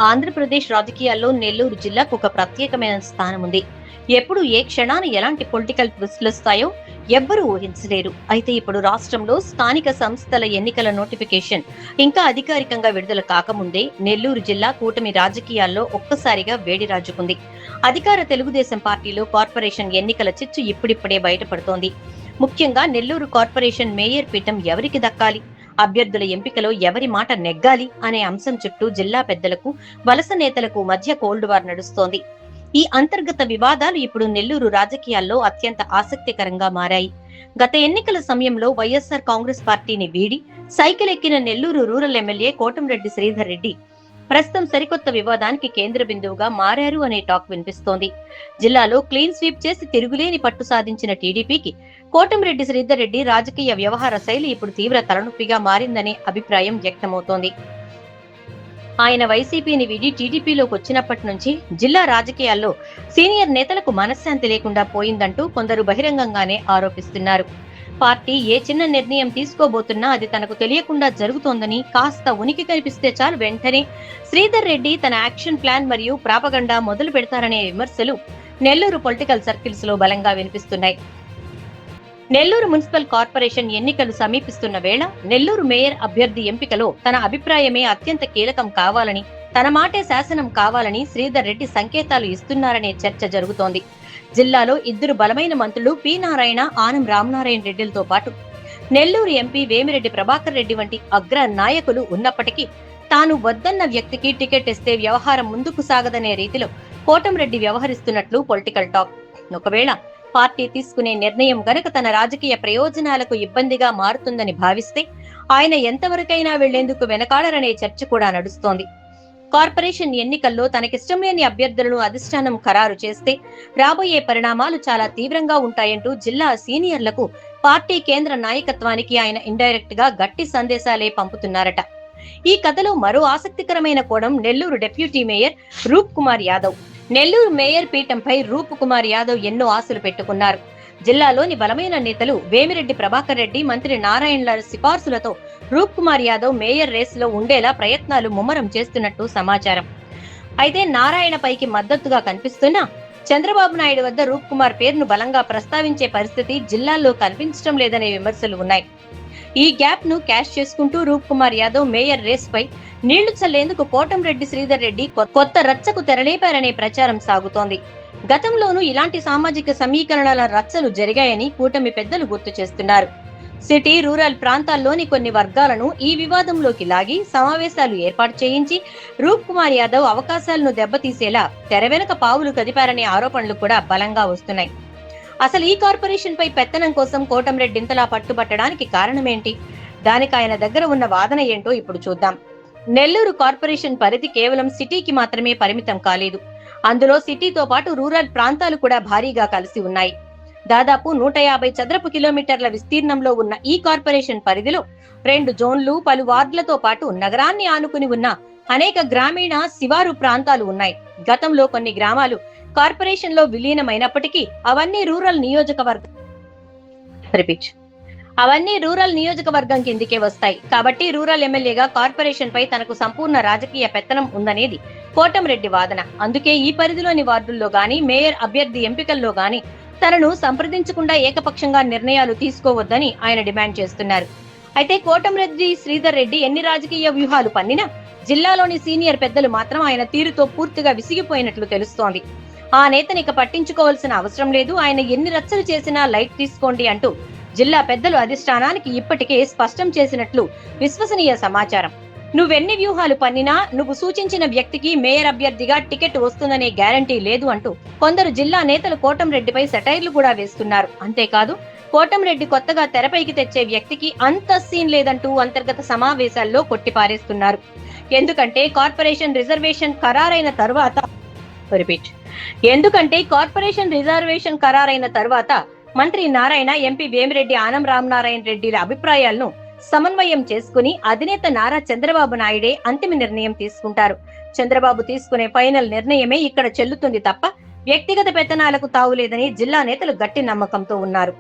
ఆంధ్రప్రదేశ్ రాజకీయాల్లో నెల్లూరు జిల్లాకు ఒక ప్రత్యేకమైన స్థానం ఉంది. ఎప్పుడు ఏ క్షణాన ఎలాంటి పొలిటికల్ ట్విస్టులు వస్తాయో ఎవ్వరూ ఊహించలేరు. అయితే ఇప్పుడు రాష్ట్రంలో స్థానిక సంస్థల ఎన్నికల నోటిఫికేషన్ ఇంకా అధికారికంగా విడుదల కాకముందే నెల్లూరు జిల్లా కూటమి రాజకీయాల్లో ఒక్కసారిగా వేడి రాజుకుంది. అధికార తెలుగుదేశం పార్టీలో కార్పొరేషన్ ఎన్నికల చిచ్చు ఇప్పుడిప్పుడే బయటపడుతోంది. ముఖ్యంగా నెల్లూరు కార్పొరేషన్ మేయర్ పీఠం ఎవరికి దక్కాలి, అభ్యర్థుల ఎంపికలో ఎవరి మాట నెగ్గాలి అనే అంశం చుట్టూ జిల్లా పెద్దలకు, వలస నేతలకు మధ్య కోల్డ్ వార్ నడుస్తోంది. ఈ అంతర్గత వివాదాలు ఇప్పుడు నెల్లూరు రాజకీయాల్లో అత్యంత ఆసక్తికరంగా మారాయి. గత ఎన్నికల సమయంలో వైఎస్ఆర్ కాంగ్రెస్ పార్టీని వీడి సైకిల్ ఎక్కిన నెల్లూరు రూరల్ ఎమ్మెల్యే కోటంరెడ్డి శ్రీధర్ రెడ్డి ప్రస్తుతం సరికొత్త వివాదానికి కేంద్ర బిందువుగా మారారు అనే టాక్ వినిపిస్తోంది. జిల్లాలో క్లీన్ స్వీప్ చేసి తిరుగులేని పట్టు సాధించిన టీడీపీకి కోటంరెడ్డి శ్రీధర్ రెడ్డి రాజకీయ వ్యవహార శైలి ఇప్పుడు తీవ్ర తలనొప్పిగా మారిందనే అభిప్రాయం వ్యక్తమవుతోంది. ఆయన వైసీపీని వీడి టీడీపీలోకి వచ్చినప్పటి నుంచి జిల్లా రాజకీయాల్లో సీనియర్ నేతలకు మనశ్శాంతి లేకుండా పోయిందంటూ కొందరు బహిరంగంగానే ఆరోపిస్తున్నారు. పార్టీ ఏ చిన్న నిర్ణయం తీసుకోబోతున్నా అది తనకు తెలియకుండా జరుగుతోందని, కాస్త ఉనికి కనిపిస్తే చాలు వెంటనే శ్రీధర్ రెడ్డి తన యాక్షన్ ప్లాన్ మరియు ప్రాపగండా మొదలు పెడతారనే విమర్శలు నెల్లూరు పొలిటికల్ సర్కిల్స్ లో బలంగా వినిపిస్తున్నాయి. నెల్లూరు మున్సిపల్ కార్పొరేషన్ ఎన్నికలు సమీపిస్తున్న వేళ నెల్లూరు మేయర్ అభ్యర్థి ఎంపికలో తన అభిప్రాయమే అత్యంత కీలకం కావాలని, తన మాటే శాసనం కావాలని శ్రీధర్ రెడ్డి సంకేతాలు ఇస్తున్నారనే చర్చ జరుగుతోంది. జిల్లాలో ఇద్దరు బలమైన మంత్రులు పి నారాయణ, ఆనం రామనారాయణ రెడ్డిలతో పాటు నెల్లూరు ఎంపీ వేమిరెడ్డి ప్రభాకర్ రెడ్డి వంటి అగ్ర నాయకులు ఉన్నప్పటికీ తాను వద్దన్న వ్యక్తికి టికెట్ ఇస్తే వ్యవహారం ముందుకు సాగదనే రీతిలో కోటంరెడ్డి వ్యవహరిస్తున్నట్లు పొలిటికల్ టాక్. ఒకవేళ పార్టీ తీసుకునే నిర్ణయం గనక తన రాజకీయ ప్రయోజనాలకు ఇబ్బందిగా మారుతుందని భావిస్తే ఆయన ఎంతవరకైనా వెళ్లేందుకు వెనకాడరనే చర్చ కూడా నడుస్తోంది. కార్పొరేషన్ ఎన్నికల్లో తనకిష్టం లేని అభ్యర్థులను అధిష్టానం ఖరారు చేస్తే రాబోయే పరిణామాలు చాలా తీవ్రంగా ఉంటాయంటూ జిల్లా సీనియర్లకు, పార్టీ కేంద్ర నాయకత్వానికి ఆయన ఇండైరెక్ట్ గా గట్టి సందేశాలే పంపుతున్నారట. ఈ కథలో మరో ఆసక్తికరమైన కోణం నెల్లూరు డిప్యూటీ మేయర్ రూప్ కుమార్ యాదవ్. నెల్లూరు మేయర్ పీఠంపై రూప్ కుమార్ యాదవ్ ఎన్నో ఆశలు పెట్టుకున్నారు. జిల్లాలోని బలమైన నేతలు వేమిరెడ్డి ప్రభాకర్ రెడ్డి, మంత్రి నారాయణల సిఫార్సులతో రూప్ కుమార్ యాదవ్ మేయర్ రేసులో ఉండేలా ప్రయత్నాలు ముమ్మరం చేస్తున్నట్టు సమాచారం. అయితే నారాయణ పైకి మద్దతుగా కనిపిస్తున్నా చంద్రబాబు నాయుడు వద్ద రూప్ కుమార్ పేరును బలంగా ప్రస్తావించే పరిస్థితి జిల్లాల్లో కనిపించడం లేదనే విమర్శలు ఉన్నాయి. ఈ గ్యాప్ ను క్యాష్ చేసుకుంటూ రూప్ కుమార్ యాదవ్ మేయర్ రేస్ పై నీళ్లు చల్లేందుకు కోటంరెడ్డి శ్రీధర్ రెడ్డి కొత్త రచ్చకు తెరలేపారనే ప్రచారం సాగుతోంది. గతంలోనూ ఇలాంటి సామాజిక సమీకరణల రచ్చలు జరిగాయని కూటమి పెద్దలు గుర్తు చేస్తున్నారు. సిటీ, రూరల్ ప్రాంతాల్లోని కొన్ని వర్గాలను ఈ వివాదంలోకి లాగి సమావేశాలు ఏర్పాటు చేయించి రూప్ కుమార్ యాదవ్ అవకాశాలను దెబ్బతీసేలా తెర వెనుక పావులు కదిపారనే ఆరోపణలు కూడా బలంగా వస్తున్నాయి. అసలు ఈ కార్పొరేషన్ పై పెత్తనం కోసం కోటంరెడ్డి ఇంతలా పట్టుబట్టడానికి కారణమేంటి? దానికి ఆయన దగ్గర ఉన్న వాదన ఏంటో ఇప్పుడు చూద్దాం. నెల్లూరు కార్పొరేషన్ పరిధి కేవలం సిటీకి మాత్రమే పరిమితం కాలేదు. అందులో సిటీతో పాటు రూరల్ ప్రాంతాలు కూడా భారీగా కలిసి ఉన్నాయి. దాదాపు 150 చదరపు కిలోమీటర్ల విస్తీర్ణంలో ఉన్న ఈ కార్పొరేషన్ పరిధిలో 2 జోన్లు, పలు వార్డులతో పాటు నగరాన్ని ఆనుకుని ఉన్న అనేక గ్రామీణ శివారు ప్రాంతాలు ఉన్నాయి. గతంలో కొన్ని గ్రామాలు కార్పొరేషన్ లో విలీనమైనప్పటికీ అవన్నీ రూరల్ నియోజకవర్గం కిందికే వస్తాయి. కాబట్టి రూరల్ ఎమ్మెల్యేగా కార్పొరేషన్ పై తనకు సంపూర్ణ రాజకీయ పెత్తనం ఉందనేది కోటంరెడ్డి వాదన. అందుకే ఈ పరిధిలోని వార్డుల్లో గాని, మేయర్ అభ్యర్థి ఎంపికల్లో గాని తనను సంప్రదించకుండా ఏకపక్షంగా నిర్ణయాలు తీసుకోవద్దని ఆయన డిమాండ్ చేస్తున్నారు. అయితే కోటంరెడ్డి శ్రీధర్ రెడ్డి ఎన్ని రాజకీయ వ్యూహాలు పన్నినా జిల్లాలోని సీనియర్ పెద్దలు మాత్రం ఆయన తీరుతో పూర్తిగా విసిగిపోయినట్లు తెలుస్తోంది. ఆ నేతని ఇక పట్టించుకోవాల్సిన అవసరం లేదు, ఆయన ఎన్ని రచ్చలు చేసినా లైట్ తీసుకోండి అంటూ జిల్లా పెద్దలు అధిష్టానానికి ఇప్పటికే స్పష్టం చేసినట్లు విశ్వసనీయ సమాచారం. నువ్వెన్ని వ్యూహాలు పన్నినా నువ్వు సూచించిన వ్యక్తికి మేయర్ అభ్యర్థిగా టికెట్ వస్తుందనే గ్యారంటీ లేదు అంటూ కొందరు జిల్లా నేతలు కోటంరెడ్డిపై సెటైర్లు కూడా వేస్తున్నారు. అంతేకాదు కోటంరెడ్డి కొత్తగా తెరపైకి తెచ్చే వ్యక్తికి అంత సీన్ లేదంటూ అంతర్గత సమావేశాల్లో కొట్టిపారేస్తున్నారు. ఎందుకంటే కార్పొరేషన్ రిజర్వేషన్ ఖరారైన తర్వాత మంత్రి నారాయణ, ఎంపీ వేమిరెడ్డి, ఆనం రామనారాయణ రెడ్డిల అభిప్రాయాలను సమన్వయం చేసుకుని అధినేత నారా చంద్రబాబు నాయుడే అంతిమ నిర్ణయం తీసుకుంటారు. చంద్రబాబు తీసుకునే ఫైనల్ నిర్ణయమే ఇక్కడ చెల్లుతుంది తప్ప వ్యక్తిగత పెత్తనాలకు తావులేదని జిల్లా నేతలు గట్టి నమ్మకంతో ఉన్నారు.